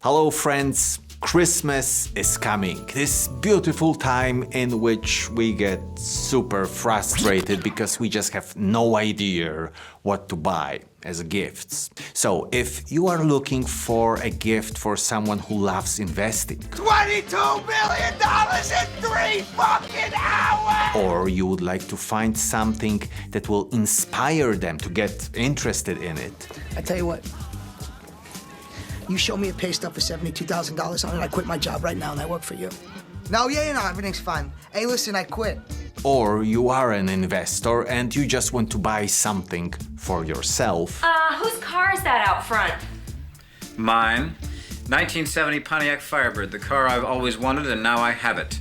Hello friends, Christmas is coming. This beautiful time in which we get super frustrated because we just have no idea what to buy as gifts. So if you are looking for a gift for someone who loves investing, $22 million in 3 fucking hours! or you would like to find something that will inspire them to get interested in it, I tell you what, you show me a pay stub for $72,000 on it, I quit my job right now and I work for you. No, everything's fine. Hey, listen, I quit. or you are an investor and you just want to buy something for yourself, Whose car is that out front? Mine. 1970 Pontiac Firebird, the car I've always wanted and now I have it.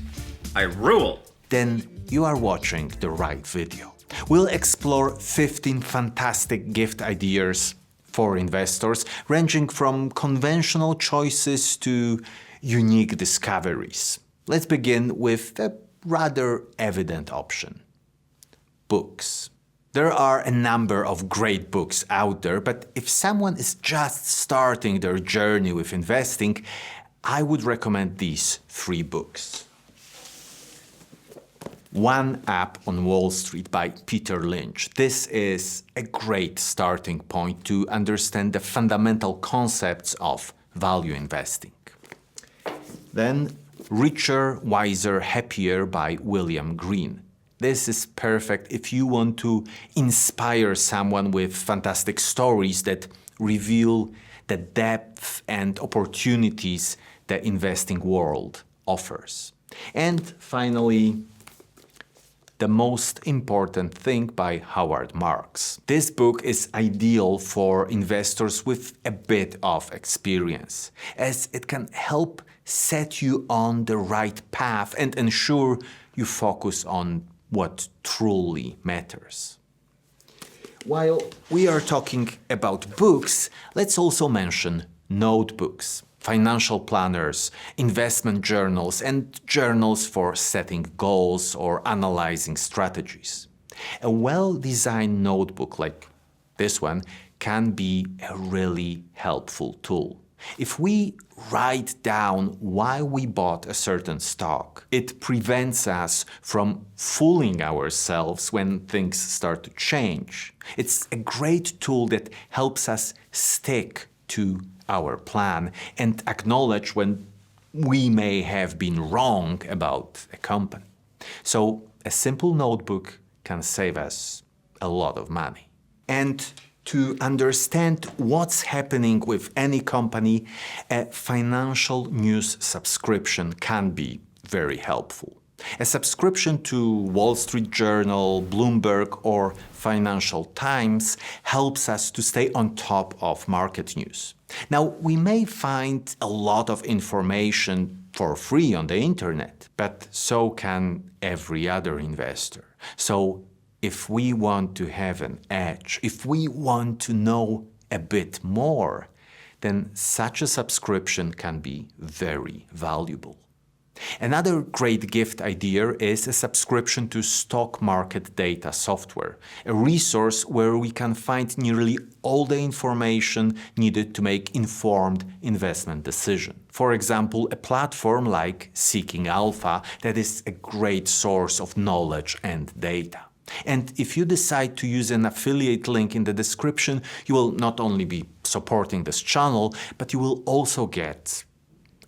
I rule! then you are watching the right video. We'll explore 15 fantastic gift ideas for investors, ranging from conventional choices to unique discoveries. Let's begin with a rather evident option: books. There are a number of great books out there, but if someone is just starting their journey with investing, I would recommend these 3 books. One Up on Wall Street by Peter Lynch. This is a great starting point to understand the fundamental concepts of value investing. Then Richer, Wiser, Happier by William Green. This is perfect if you want to inspire someone with fantastic stories that reveal the depth and opportunities the investing world offers. And finally, The Most Important Thing by Howard Marks. This book is ideal for investors with a bit of experience, as it can help set you on the right path and ensure you focus on what truly matters. While we are talking about books, let's also mention notebooks, financial planners, investment journals, and journals for setting goals or analyzing strategies. A well-designed notebook like this one can be a really helpful tool. If we write down why we bought a certain stock, it prevents us from fooling ourselves when things start to change. It's a great tool that helps us stick to our plan and acknowledge when we may have been wrong about a company. So a simple notebook can save us a lot of money. And to understand what's happening with any company, a financial news subscription can be very helpful. A subscription to Wall Street Journal, Bloomberg, or Financial Times helps us to stay on top of market news. Now, we may find a lot of information for free on the internet, but so can every other investor. So, if we want to have an edge, if we want to know a bit more, then such a subscription can be very valuable. Another great gift idea is a subscription to stock market data software, a resource where we can find nearly all the information needed to make informed investment decisions. For example, a platform like Seeking Alpha that is a great source of knowledge and data. And if you decide to use an affiliate link in the description, you will not only be supporting this channel, but you will also get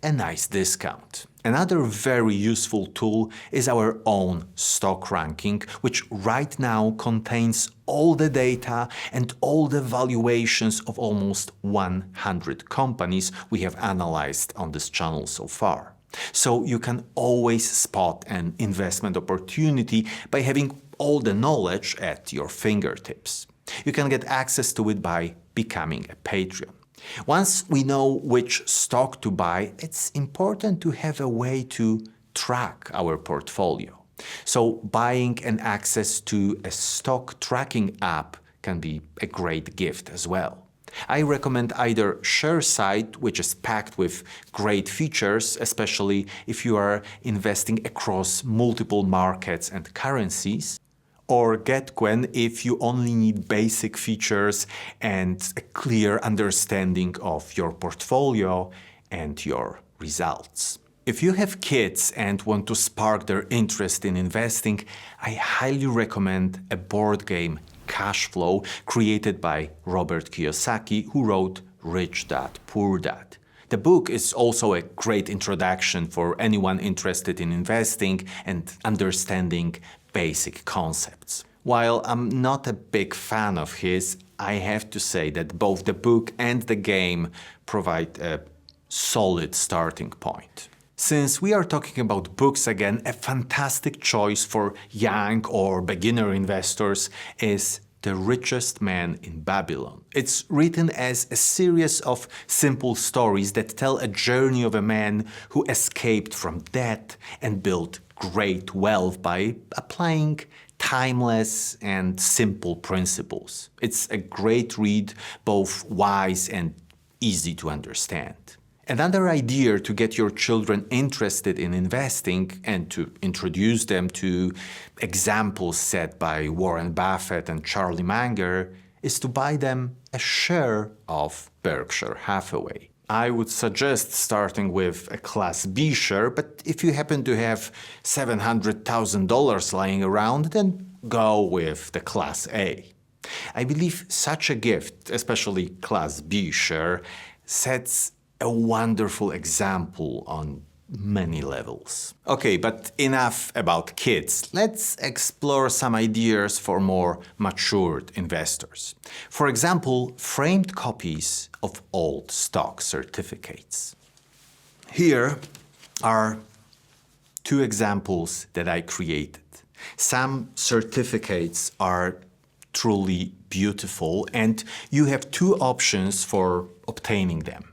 a nice discount. Another very useful tool is our own stock ranking, which right now contains all the data and all the valuations of almost 100 companies we have analyzed on this channel so far. So you can always spot an investment opportunity by having all the knowledge at your fingertips. You can get access to it by becoming a Patreon. Once we know which stock to buy, it's important to have a way to track our portfolio. So buying and access to a stock tracking app can be a great gift as well. I recommend either ShareSite, which is packed with great features, especially if you are investing across multiple markets and currencies, or GetQuinn if you only need basic features and a clear understanding of your portfolio and your results. If you have kids and want to spark their interest in investing, I highly recommend a board game, Cash Flow, created by Robert Kiyosaki, who wrote Rich Dad, Poor Dad. The book is also a great introduction for anyone interested in investing and understanding basic concepts. While I'm not a big fan of his, I have to say that both the book and the game provide a solid starting point. Since we are talking about books again, a fantastic choice for young or beginner investors is The Richest Man in Babylon. It's written as a series of simple stories that tell a journey of a man who escaped from debt and built great wealth by applying timeless and simple principles. It's a great read, both wise and easy to understand. Another idea to get your children interested in investing and to introduce them to examples set by Warren Buffett and Charlie Munger is to buy them a share of Berkshire Hathaway. I would suggest starting with a Class B share, but if you happen to have $700,000 lying around, then go with the Class A. I believe such a gift, especially Class B share, sets a wonderful example on many levels. Okay, but enough about kids. Let's explore some ideas for more matured investors. For example, framed copies of old stock certificates. Here are two examples that I created. Some certificates are truly beautiful, and you have two options for obtaining them.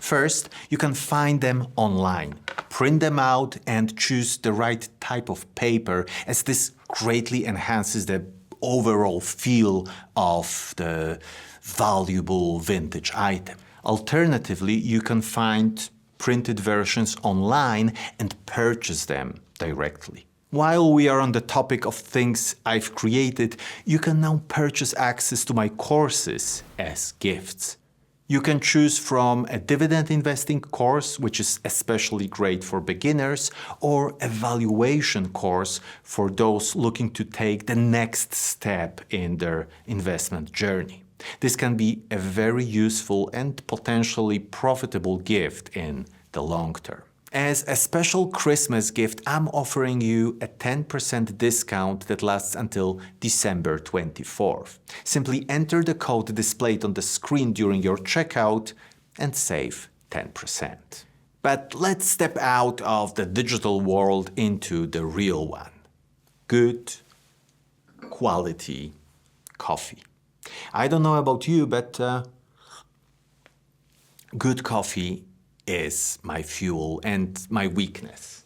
First, you can find them online, print them out, and choose the right type of paper, as this greatly enhances the overall feel of the valuable vintage item. Alternatively, you can find printed versions online and purchase them directly. While we are on the topic of things I've created, you can now purchase access to my courses as gifts. You can choose from a dividend investing course, which is especially great for beginners, or a valuation course for those looking to take the next step in their investment journey. This can be a very useful and potentially profitable gift in the long term. As a special Christmas gift, I'm offering you a 10% discount that lasts until December 24th. Simply enter the code displayed on the screen during your checkout and save 10%. But let's step out of the digital world into the real one. Good quality coffee. I don't know about you, but good coffee is my fuel and my weakness.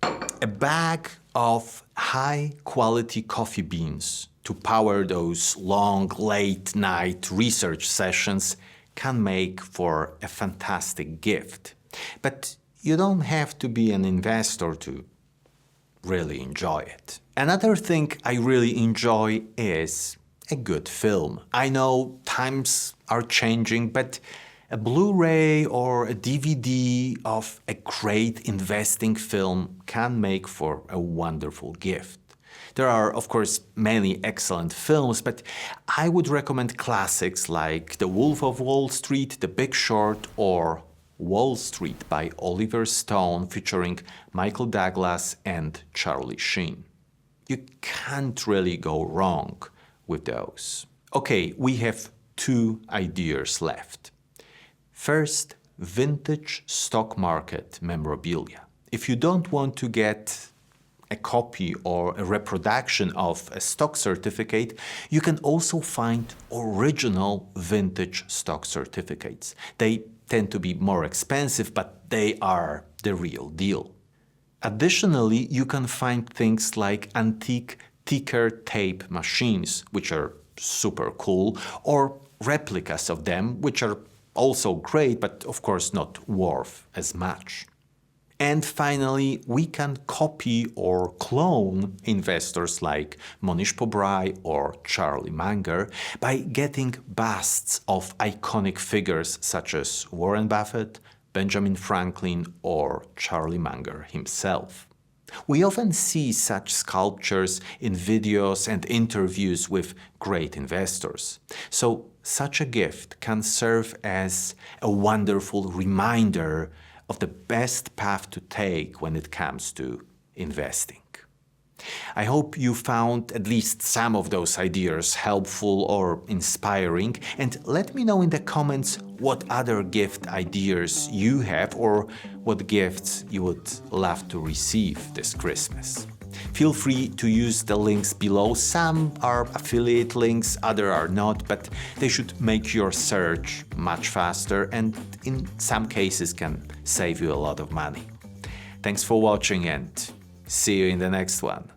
A bag of high-quality coffee beans to power those long, late-night research sessions can make for a fantastic gift. But you don't have to be an investor to really enjoy it. Another thing I really enjoy is a good film. I know times are changing, but a Blu-ray or a DVD of a great investing film can make for a wonderful gift. There are, of course, many excellent films, but I would recommend classics like The Wolf of Wall Street, The Big Short, or Wall Street by Oliver Stone, featuring Michael Douglas and Charlie Sheen. You can't really go wrong with those. Okay, we have two ideas left. First, vintage stock market memorabilia. If you don't want to get a copy or a reproduction of a stock certificate, you can also find original vintage stock certificates. They tend to be more expensive, but they are the real deal. Additionally, you can find things like antique ticker tape machines, which are super cool, or replicas of them, which are also great, but of course not worth as much. And finally, we can copy or clone investors like Monish Pobrai or Charlie Munger by getting busts of iconic figures such as Warren Buffett, Benjamin Franklin, or Charlie Munger himself. We often see such sculptures in videos and interviews with great investors. So such a gift can serve as a wonderful reminder of the best path to take when it comes to investing. I hope you found at least some of those ideas helpful or inspiring, and let me know in the comments what other gift ideas you have or what gifts you would love to receive this Christmas. Feel free to use the links below. Some are affiliate links, others are not, but they should make your search much faster and in some cases can save you a lot of money. Thanks for watching and see you in the next one.